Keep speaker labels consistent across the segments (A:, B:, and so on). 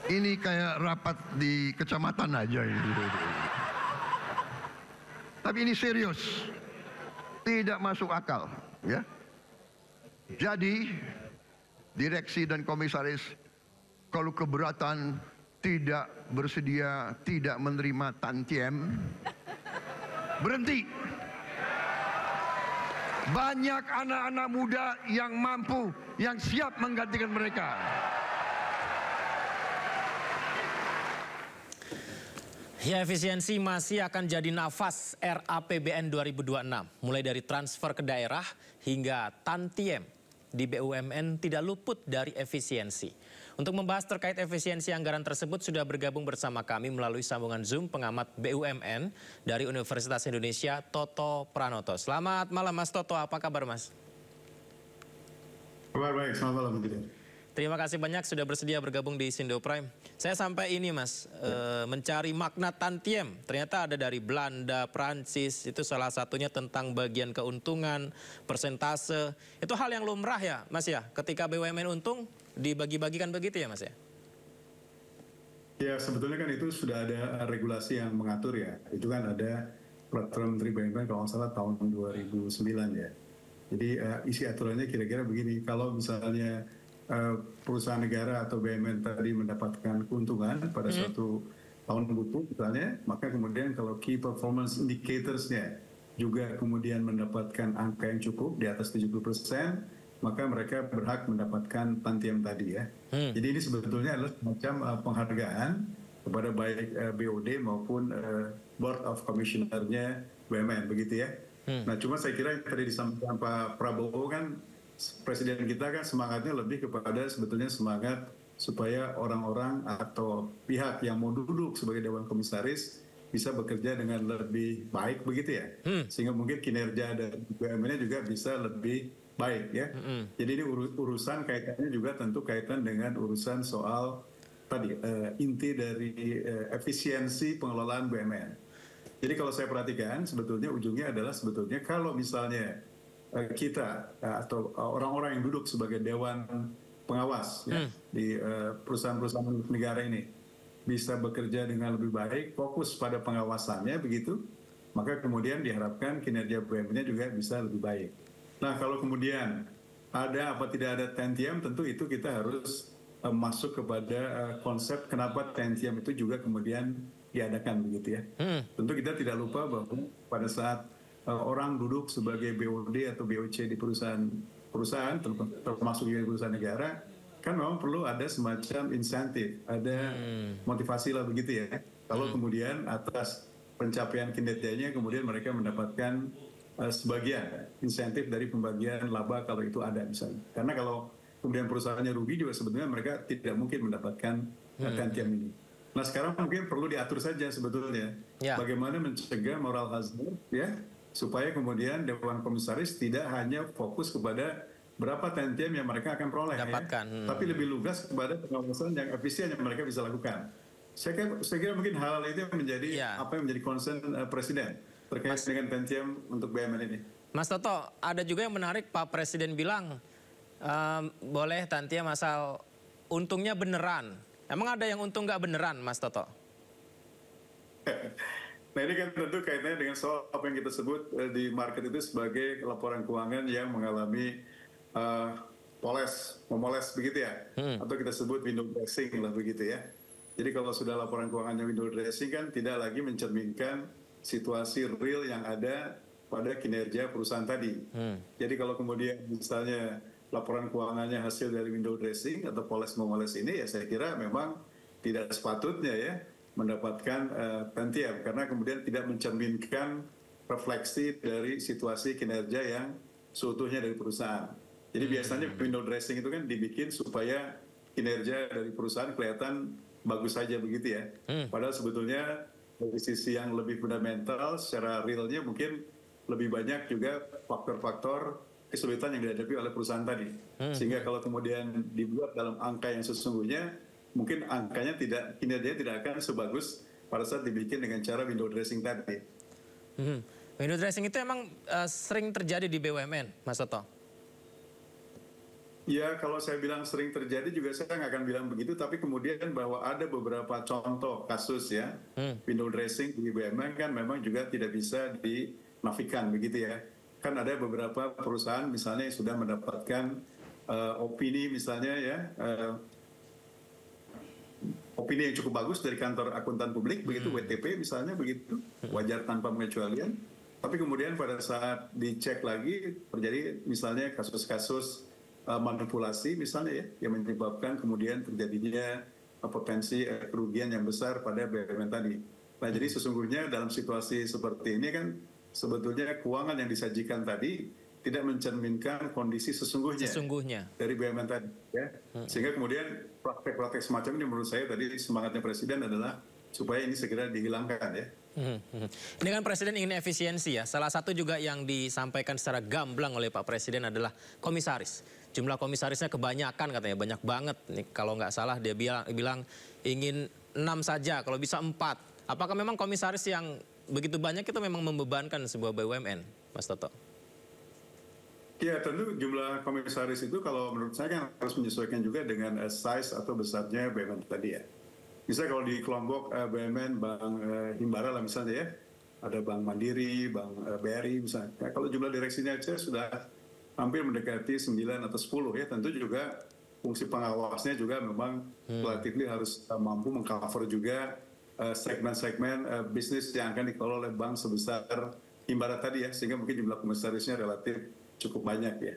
A: Ini kayak rapat di kecamatan aja ini. Tapi ini serius, tidak masuk akal, ya. Jadi direksi dan komisaris kalau keberatan tidak bersedia, tidak menerima tantiem, berhenti. Banyak anak-anak muda yang mampu, yang siap menggantikan mereka.
B: Ya, efisiensi masih akan jadi nafas RAPBN 2026. Mulai dari transfer ke daerah hingga tantiem di BUMN tidak luput dari efisiensi. Untuk membahas terkait efisiensi anggaran tersebut sudah bergabung bersama kami melalui sambungan Zoom pengamat BUMN dari Universitas Indonesia, Toto Pranoto. Selamat malam Mas Toto, apa kabar Mas?
C: Kabar baik, selamat malam.
B: Terima kasih banyak sudah bersedia bergabung di Sindo Prime. Saya sampai ini Mas, mencari makna tantiem. Ternyata ada dari Belanda, Prancis, itu salah satunya tentang bagian keuntungan, persentase. Itu hal yang lumrah ya Mas ya, ketika BUMN untung dibagi-bagikan begitu ya Mas ya?
C: Ya sebetulnya kan itu sudah ada regulasi yang mengatur ya. Itu kan ada peraturan Menteri BUMN kalau nggak salah tahun 2009 ya. Jadi isi aturannya kira-kira begini, kalau misalnya perusahaan negara atau BUMN tadi mendapatkan keuntungan pada suatu tahun butuh misalnya, maka kemudian kalau key performance indicators-nya juga kemudian mendapatkan angka yang cukup di atas 70%, maka mereka berhak mendapatkan tantiem tadi ya. Jadi ini sebetulnya adalah semacam penghargaan kepada baik BOD maupun Board of Commissioner-nya BUMN begitu ya. Nah cuma saya kira yang tadi disampaikan Pak Prabowo kan, Presiden kita kan semangatnya lebih kepada sebetulnya semangat supaya orang-orang atau pihak yang mau duduk sebagai Dewan Komisaris bisa bekerja dengan lebih baik begitu ya. Sehingga mungkin kinerja dan BUMN-nya juga bisa lebih baik ya. Jadi ini urusan kaitannya juga tentu kaitan dengan urusan soal tadi inti dari efisiensi pengelolaan BUMN. Jadi kalau saya perhatikan sebetulnya ujungnya adalah sebetulnya kalau misalnya kita atau orang-orang yang duduk sebagai dewan pengawas ya, di perusahaan-perusahaan negara ini bisa bekerja dengan lebih baik, fokus pada pengawasannya begitu, maka kemudian diharapkan kinerja BUMN-nya juga bisa lebih baik. Nah kalau kemudian ada apa tidak ada tantiem, tentu itu kita harus masuk kepada konsep kenapa tantiem itu juga kemudian diadakan begitu ya. Tentu kita tidak lupa bahwa pada saat orang duduk sebagai BOD atau BOC di perusahaan termasuk juga di perusahaan negara, kan memang perlu ada semacam insentif, ada motivasi lah begitu ya. Kalau kemudian atas pencapaian kinerjanya kemudian mereka mendapatkan sebagian insentif dari pembagian laba kalau itu ada misalnya. Karena kalau kemudian perusahaannya rugi juga sebetulnya mereka tidak mungkin mendapatkan tantiem ini. Nah sekarang mungkin perlu diatur saja sebetulnya bagaimana mencegah moral hazard ya, supaya kemudian Dewan Komisaris tidak hanya fokus kepada berapa tantiem yang mereka akan peroleh
B: dapatkan,
C: ya, tapi lebih lugas kepada pengawasan yang efisien yang mereka bisa lakukan. Saya kira mungkin hal itu menjadi apa yang menjadi concern Presiden terkait dengan tantiem untuk BUMN ini.
B: Mas Toto, ada juga yang menarik, Pak Presiden bilang boleh tantiem asal untungnya beneran. Emang ada yang untung nggak beneran, Mas Toto?
C: Nah ini kan tentu kaitannya dengan soal apa yang kita sebut di market itu sebagai laporan keuangan yang mengalami memoles begitu ya, atau kita sebut window dressing lah begitu ya. Jadi kalau sudah laporan keuangannya window dressing kan tidak lagi mencerminkan situasi real yang ada pada kinerja perusahaan tadi. Jadi kalau kemudian misalnya laporan keuangannya hasil dari window dressing atau poles-memoles ini, ya saya kira memang tidak sepatutnya ya mendapatkan tantiem, karena kemudian tidak mencerminkan refleksi dari situasi kinerja yang seutuhnya dari perusahaan. Jadi biasanya window dressing itu kan dibikin supaya kinerja dari perusahaan kelihatan bagus saja begitu ya. Padahal sebetulnya dari sisi yang lebih fundamental secara realnya mungkin lebih banyak juga faktor-faktor kesulitan yang dihadapi oleh perusahaan tadi. Sehingga kalau kemudian dibuat dalam angka yang sesungguhnya, mungkin angkanya kinerjanya tidak akan sebagus pada saat dibikin dengan cara window dressing tadi.
B: Window dressing itu emang sering terjadi di BUMN, Mas Toto?
C: Ya, kalau saya bilang sering terjadi juga saya nggak akan bilang begitu, tapi kemudian bahwa ada beberapa contoh kasus ya, window dressing di BUMN kan memang juga tidak bisa dinafikan begitu ya. Kan ada beberapa perusahaan misalnya yang sudah mendapatkan opini misalnya ya, opini yang cukup bagus dari kantor akuntan publik, begitu WTP misalnya begitu, wajar tanpa pengecualian. Tapi kemudian pada saat dicek lagi terjadi misalnya kasus-kasus manipulasi misalnya ya, yang menyebabkan kemudian terjadinya potensi kerugian yang besar pada BUMN tadi. Nah, jadi sesungguhnya dalam situasi seperti ini kan sebetulnya keuangan yang disajikan tadi tidak mencerminkan kondisi sesungguhnya dari BUMN tadi ya. Sehingga kemudian praktek-praktek semacam ini menurut saya tadi semangatnya Presiden adalah supaya ini segera dihilangkan ya.
B: Ini kan Presiden ingin efisiensi ya. Salah satu juga yang disampaikan secara gamblang oleh Pak Presiden adalah komisaris. Jumlah komisarisnya kebanyakan katanya, banyak banget. Nih, kalau nggak salah dia bilang ingin 6 saja, kalau bisa 4. Apakah memang komisaris yang begitu banyak itu memang membebankan sebuah BUMN, Mas Toto?
C: Ya, tentu jumlah komisaris itu kalau menurut saya kan harus menyesuaikan juga dengan size atau besarnya BUMN tadi ya. Misalnya kalau di kelompok BUMN Bank Himbara lah misalnya ya, ada Bank Mandiri, Bank BRI misalnya. Ya, kalau jumlah direksinya aja sudah hampir mendekati 9 atau 10 ya, tentu juga fungsi pengawasnya juga memang relatively harus mampu mengcover juga segmen-segmen bisnis yang akan dikelola oleh bank sebesar Himbara tadi ya, sehingga mungkin jumlah komisarisnya relatif cukup banyak ya.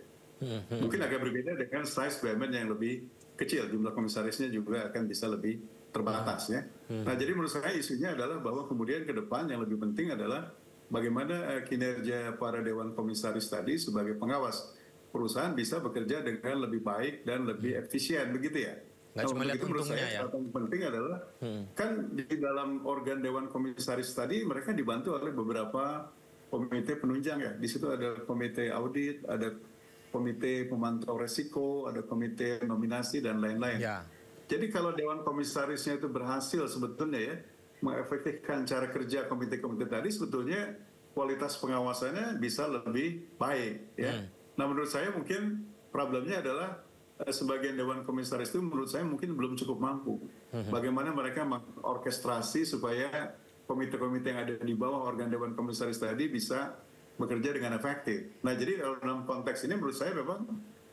C: Mungkin agak berbeda dengan size BUMN yang lebih kecil, jumlah komisarisnya juga akan bisa lebih terbatas ya. Nah, jadi menurut saya isunya adalah bahwa kemudian ke depan yang lebih penting adalah bagaimana kinerja para dewan komisaris tadi sebagai pengawas perusahaan bisa bekerja dengan lebih baik dan lebih efisien begitu ya.
B: Nggak cuma lihat
C: menurut
B: untungnya
C: saya
B: ya.
C: yang penting adalah kan di dalam organ dewan komisaris tadi mereka dibantu oleh beberapa komite penunjang ya. Di situ ada komite audit, ada komite pemantau resiko, ada komite nominasi dan lain-lain.
B: Ya.
C: Jadi kalau dewan komisarisnya itu berhasil sebetulnya ya mengefektifkan cara kerja komite-komite tadi, sebetulnya kualitas pengawasannya bisa lebih baik ya. Nah, menurut saya mungkin problemnya adalah sebagian dewan komisaris itu menurut saya mungkin belum cukup mampu. Bagaimana mereka mengorkestrasi supaya komite-komite yang ada di bawah organ dewan komisaris tadi bisa bekerja dengan efektif. Nah, jadi dalam konteks ini menurut saya memang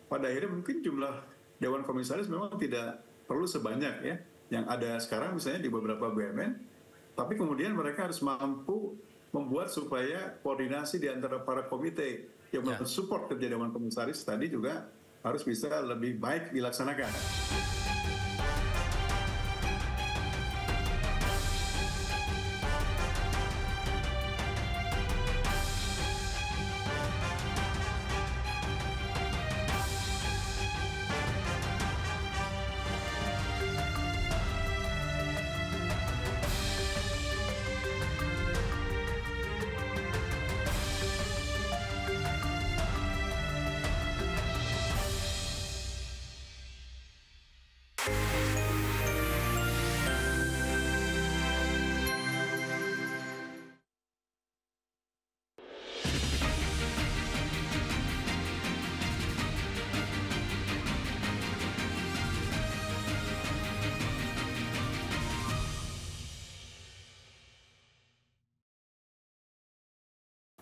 C: pada akhirnya mungkin jumlah dewan komisaris memang tidak perlu sebanyak ya yang ada sekarang misalnya di beberapa BUMN. Tapi kemudian mereka harus mampu membuat supaya koordinasi di antara para komite yang mensupport kerja dewan komisaris tadi juga harus bisa lebih baik dilaksanakan.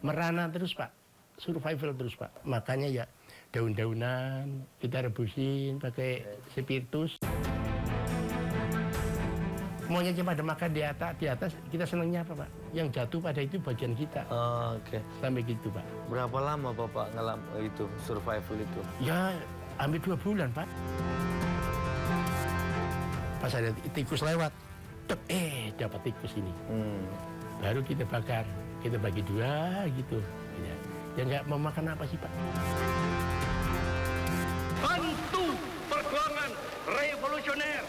D: Merana terus Pak, survival terus Pak. Makanya ya daun-daunan kita rebusin pakai spiritus. Maunya pada makan di atas kita senangnya apa Pak? Yang jatuh pada itu bagian kita.
E: Oke.
D: Sampai gitu Pak.
E: Berapa lama Bapak itu survival itu?
D: Ya hampir 2 bulan Pak. Pas ada tikus lewat, dapat tikus ini. Baru kita bakar. Kita bagi 2 gitu. Ya nggak mau makan apa sih Pak?
F: Bantu perjuangan revolusioner.